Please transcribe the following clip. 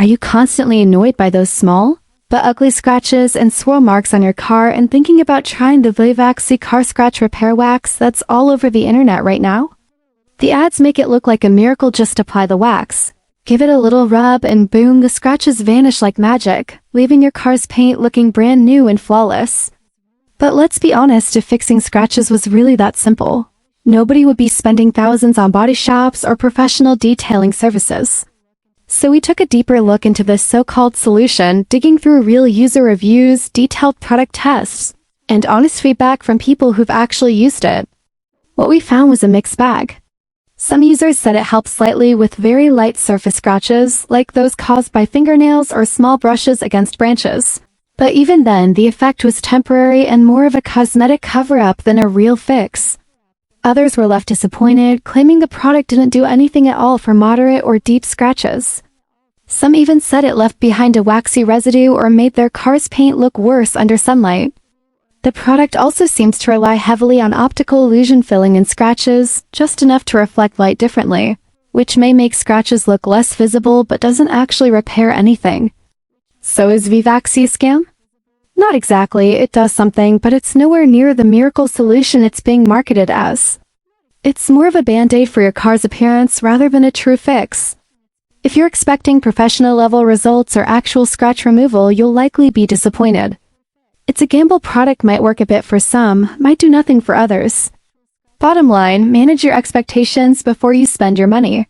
Are you constantly annoyed by those small but ugly scratches and swirl marks on your car and thinking about trying the V-Vaxy car scratch repair wax that's all over the internet right now? The ads make it look like a miracle. Just apply the wax, give it a little rub, and boom, the scratches vanish like magic, leaving your car's paint looking brand new and flawless. But let's be honest, if fixing scratches was really that simple, nobody would be spending thousands on body shops or professional detailing services. So we took a deeper look into this so-called solution, digging through real user reviews, detailed product tests, and honest feedback from people who've actually used it. What we found was a mixed bag. Some users said it helped slightly with very light surface scratches, like those caused by fingernails or small brushes against branches. But even then, the effect was temporary and more of a cosmetic cover-up than a real fix. Others were left disappointed, claiming the product didn't do anything at all for moderate or deep scratches. Some even said it left behind a waxy residue or made their car's paint look worse under sunlight. The product also seems to rely heavily on optical illusion filling in scratches, just enough to reflect light differently, which may make scratches look less visible but doesn't actually repair anything. So is V-Vaxy a scam? Not exactly, it does something, but it's nowhere near the miracle solution it's being marketed as. It's more of a band-aid for your car's appearance rather than a true fix. If you're expecting professional-level results or actual scratch removal, you'll likely be disappointed. It's a gamble. Product might work a bit for some, might do nothing for others. Bottom line, manage your expectations before you spend your money.